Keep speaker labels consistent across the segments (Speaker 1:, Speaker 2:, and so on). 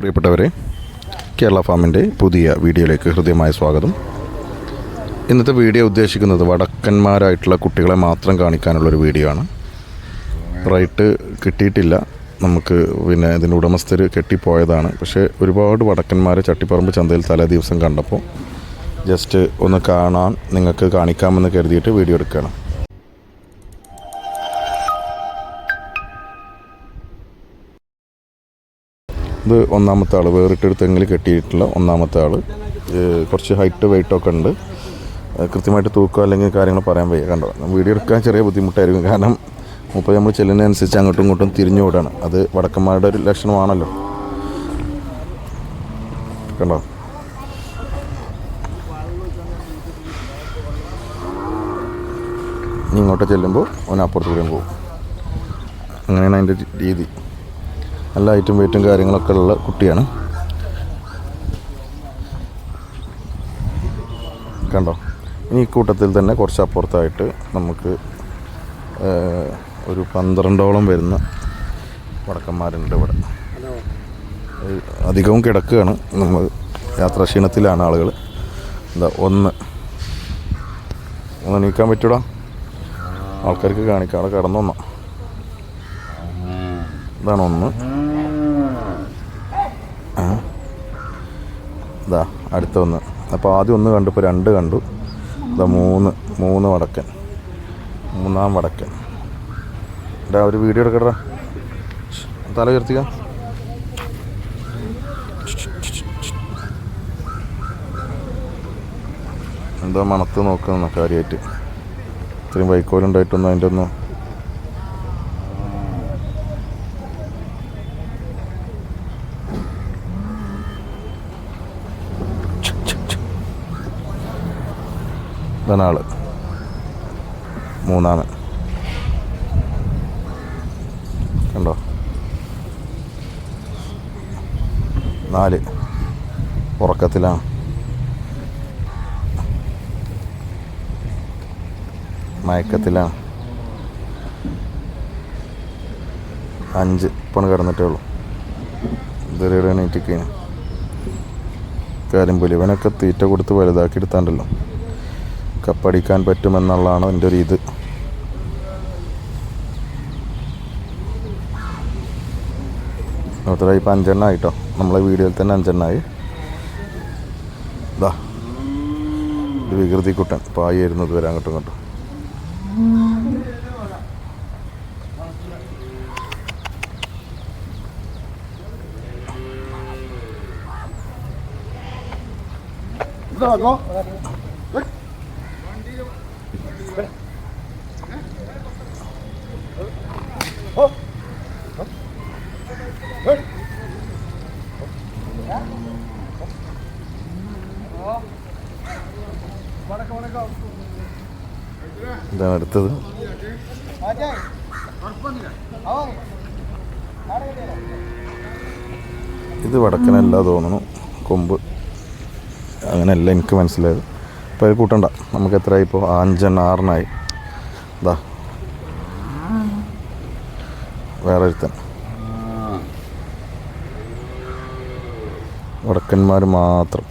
Speaker 1: പ്രിയപ്പെട്ടവരെ, കേരള ഫാമിൻ്റെ പുതിയ വീഡിയോയിലേക്ക് ഹൃദ്യമായ സ്വാഗതം. ഇന്നത്തെ വീഡിയോ ഉദ്ദേശിക്കുന്നത് വടക്കന്മാരായിട്ടുള്ള കുട്ടികളെ മാത്രം കാണിക്കാനുള്ളൊരു വീഡിയോ ആണ്. റൈറ്റ് കിട്ടിയിട്ടില്ല നമുക്ക്, പിന്നെ ഇതിൻ്റെ ഉടമസ്ഥർ കെട്ടിപ്പോയതാണ്. പക്ഷേ ഒരുപാട് വടക്കന്മാരെ ചട്ടിപ്പറമ്പ് ചന്തയിൽ തലേ ദിവസം കണ്ടപ്പോൾ ജസ്റ്റ് ഒന്ന് കാണാൻ നിങ്ങൾക്ക് കാണിക്കാമെന്ന് കരുതിയിട്ട് വീഡിയോ എടുക്കുകയാണ്. ഇത് ഒന്നാമത്തെ ആൾ, വേറിട്ടൊരു തെങ്ങിൽ കെട്ടിയിട്ടുള്ള ഒന്നാമത്തെ ആൾ. കുറച്ച് ഹൈറ്റ് വെയിറ്റൊക്കെ ഉണ്ട്. കൃത്യമായിട്ട് തൂക്കം അല്ലെങ്കിൽ കാര്യങ്ങൾ പറയാൻ വയ്യ. കണ്ടോ, വീഡിയോ എടുക്കാൻ ചെറിയ ബുദ്ധിമുട്ടായിരിക്കും. കാരണം നമ്മൾ ചെല്ലുന്നതനുസരിച്ച് അങ്ങോട്ടും ഇങ്ങോട്ടും തിരിഞ്ഞു വിടാണ്. അത് വടക്കന്മാരുടെ ഒരു ലക്ഷണമാണല്ലോ. കണ്ടോ, ഇങ്ങോട്ട് ചെല്ലുമ്പോൾ അവനപ്പുറത്ത് കൂടെയും പോകും. അങ്ങനെയാണ് അതിൻ്റെ രീതി. നല്ല ഹൈറ്റും വെയിറ്റും കാര്യങ്ങളൊക്കെ ഉള്ള കുട്ടിയാണ്. കണ്ടോ, ഇനി ഈ കൂട്ടത്തിൽ തന്നെ കുറച്ച് അപ്പുറത്തായിട്ട് നമുക്ക് ഒരു 12ഓളം വരുന്ന വടക്കന്മാരുണ്ട് ഇവിടെ. അധികവും കിടക്കുകയാണ്. നമ്മൾ യാത്രാക്ഷീണത്തിലാണ് ആളുകൾ. എന്താ ഒന്ന് നീക്കാൻ പറ്റൂടാ, ആൾക്കാർക്ക് കാണിക്കാം. അവിടെ കടന്നൊന്നാ, ഇതാണ് ഒന്ന്. ഇതാ അടുത്ത ഒന്ന്. അപ്പോൾ ആദ്യം ഒന്ന് കണ്ടു, ഇപ്പോൾ രണ്ട് കണ്ടു. ഇതാ മൂന്ന് വടക്കൻ, മൂന്നാം വടക്കൻ. ഇതാ ഒരു വീഡിയോ എടുക്കട്ടെ, തല ഉയർത്തിക്ക. എന്താ മണത്ത് നോക്കുന്ന കാര്യമായിട്ട്. ഇത്രയും വൈക്കോലുണ്ടായിട്ടൊന്നും അതിൻ്റെ ഒന്നും ഇതാണ് ആള്. മൂന്നാമൻ കണ്ടോ. 4 ഉറക്കത്തിലാണ്. മയക്കത്തിലാണ്. 5 ഇപ്പം കിടന്നിട്ടേ ഉള്ളൂ. ഇതുവരെ എണീറ്റിക്കഴിഞ്ഞു. കാര്യം പോലെ ഇവനൊക്കെ തീറ്റ കൊടുത്ത് വലുതാക്കി എടുത്താണ്ടല്ലോ കപ്പടിക്കാൻ പറ്റുമെന്നുള്ളതാണ് എൻ്റെ ഒരു ഇത്. അത്രയായി. ഇപ്പം 5 എണ്ണമായിട്ടോ. നമ്മളെ വീഡിയോയിൽ തന്നെ 5 എണ്ണമായി. ഇതാ ഒരു വികൃതി കുട്ടൻ പായിരുന്നത് വരെ അങ്ങോട്ടും ഇങ്ങോട്ടും. ഇതാണ് അടുത്തത്. ഇത് വടക്കനല്ല തോന്നുന്നു, കൊമ്പ്. അങ്ങനെയല്ല എനിക്ക് മനസ്സിലായത്. ഇപ്പോൾ അത് കൂട്ടണ്ട. നമുക്ക് എത്രയായി ഇപ്പോൾ? 5 6 ഇതാ വേറെ ഒരുത്തൻ. വടക്കന്മാർ മാത്രം.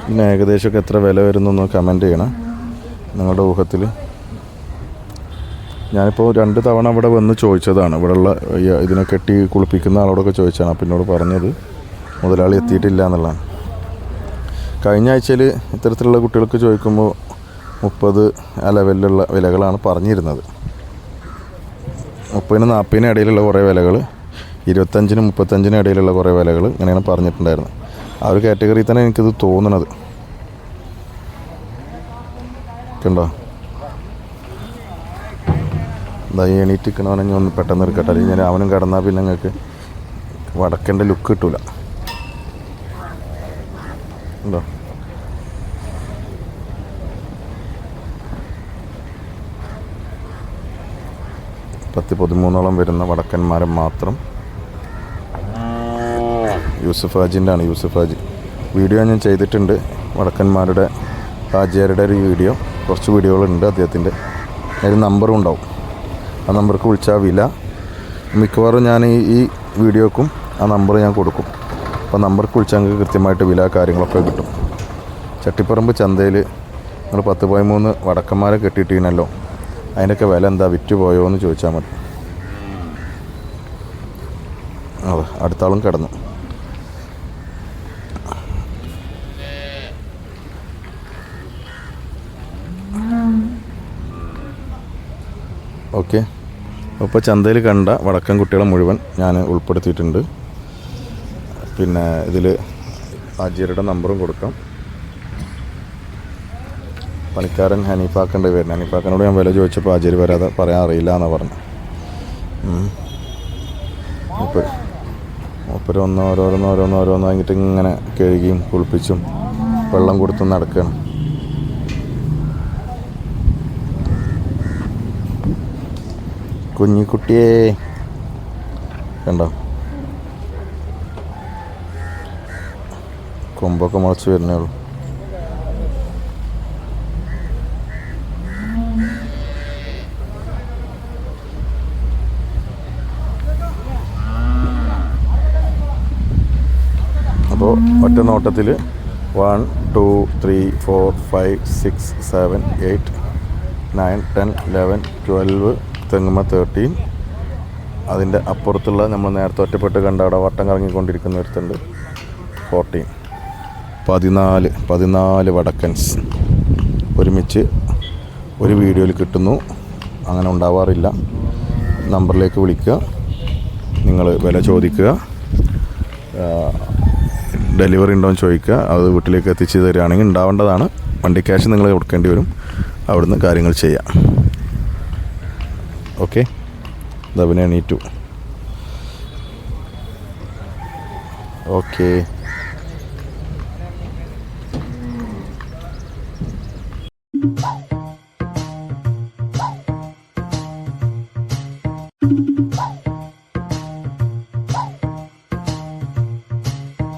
Speaker 1: പിന്നെ ഏകദേശമൊക്കെ എത്ര വില വരുന്നു കമൻറ്റ് ചെയ്യണം നിങ്ങളുടെ ഊഹത്തിൽ. ഞാനിപ്പോൾ 2 തവണ ഇവിടെ വന്ന് ചോദിച്ചതാണ്. ഇവിടെയുള്ള ഇതിനെ കെട്ടി കുളിപ്പിക്കുന്ന ആളോടൊക്കെ ചോദിച്ചതാണ്. അപ്പം എന്നോട് പറഞ്ഞത് മുതലാളി എത്തിയിട്ടില്ല എന്നുള്ളതാണ്. കഴിഞ്ഞ ആഴ്ചയിൽ ഇത്തരത്തിലുള്ള കുട്ടികൾക്ക് ചോദിക്കുമ്പോൾ 30 ആ ലെവലിലുള്ള വിലകളാണ് പറഞ്ഞിരുന്നത്. 30-നും 40-നും ഇടയിലുള്ള കുറേ വിലകൾ, 25-നും 35-നും ഇടയിലുള്ള കുറേ വിലകൾ ഇങ്ങനെയാണ് പറഞ്ഞിട്ടുണ്ടായിരുന്നത്. ആ ഒരു കാറ്റഗറി തന്നെ എനിക്കിത് തോന്നണത്. കണ്ടോ, എന്താ ഈ എണീറ്റിക്കണവനെങ്കിൽ ഒന്ന് പെട്ടെന്ന് എടുക്കട്ടെ, അല്ലെങ്കിൽ ഞാൻ അവനും കടന്നാൽ പിന്നെ നിങ്ങൾക്ക് വടക്കൻ്റെ ലുക്ക് കിട്ടൂല. ഉണ്ടോ, 10-13 വരുന്ന വടക്കന്മാരെ മാത്രം. യൂസുഫ് ഹാജിൻ്റെ ആണ്. യൂസുഫ് ഹാജി വീഡിയോ ഞാൻ ചെയ്തിട്ടുണ്ട്. വടക്കന്മാരുടെ ഹാജിയാരുടെ ഒരു വീഡിയോ, കുറച്ച് വീഡിയോകളുണ്ട് അദ്ദേഹത്തിൻ്റെ. അതിൽ നമ്പറും ഉണ്ടാവും. ആ നമ്പർക്ക് വിളിച്ചാൽ വില മിക്കവാറും ഞാൻ ഈ വീഡിയോക്കും ആ നമ്പർ ഞാൻ കൊടുക്കും. അപ്പോൾ നമ്പർക്ക് വിളിച്ചാൽ നിങ്ങൾക്ക് കൃത്യമായിട്ട് വില കാര്യങ്ങളൊക്കെ കിട്ടും. ചട്ടിപ്പറമ്പ് ചന്തയിൽ നിങ്ങൾ 10-13 വടക്കന്മാരെ കെട്ടിയിട്ടീനല്ലോ, അതിൻ്റെയൊക്കെ വില എന്താ, വിറ്റ് പോയോ എന്ന് ചോദിച്ചാൽ മതി. അതെ, അടുത്താളും കിടന്നു. ഓക്കെ, അപ്പോൾ ചന്തയിൽ കണ്ട വടക്കൻ കുട്ടികളെ മുഴുവൻ ഞാൻ ഉൾപ്പെടുത്തിയിട്ടുണ്ട്. പിന്നെ ഇതിൽ ആജിയരുടെ നമ്പറും കൊടുക്കാം. പണിക്കാരൻ ഹനീഫാക്കേണ്ടി വരുന്നത്. ഹനീഫാക്കനോട് ഞാൻ വില ചോദിച്ചപ്പോൾ ആജിയർ വരാതെ പറയാൻ അറിയില്ല എന്നാണ് പറഞ്ഞു. മൂപ്പര് ഓരോന്ന് വാങ്ങിയിട്ട് ഇങ്ങനെ കഴുകിയും കുളിപ്പിച്ചും വെള്ളം കൊടുത്തും നടക്കുകയാണ്. കുഞ്ഞിക്കുട്ടിയെ കണ്ടോ, കൊമ്പൊക്കെ മുളച്ച് വരുന്നേ ഉള്ളൂ. അപ്പോൾ ഒറ്റ നോട്ടത്തിൽ 1 2 3 4 5 6 7 8 9 10 11 12 തെങ്ങുമ 13. അതിൻ്റെ അപ്പുറത്തുള്ള നമ്മൾ നേരത്തെ ഒറ്റപ്പെട്ട് കണ്ട അവിടെ വട്ടം കറങ്ങിക്കൊണ്ടിരിക്കുന്ന ഒരുത്തുണ്ട് 14. 14 വടക്കൻസ് ഒരുമിച്ച് ഒരു വീഡിയോയിൽ കിട്ടുന്നു. അങ്ങനെ ഉണ്ടാവാറില്ല. നമ്പറിലേക്ക് വിളിക്കുക, നിങ്ങൾ വില ചോദിക്കുക, ഡെലിവറി ഉണ്ടോയെന്ന് ചോദിക്കുക. അത് വീട്ടിലേക്ക് എത്തിച്ച് തരികയാണെങ്കിൽ ഉണ്ടാവേണ്ടതാണ്. വണ്ടി ക്യാഷ് നിങ്ങൾ കൊടുക്കേണ്ടി വരും. അവിടുന്ന് കാര്യങ്ങൾ ചെയ്യാം. ഓക്കെ, ദബിനെ എണീറ്റു. ഓക്കെ.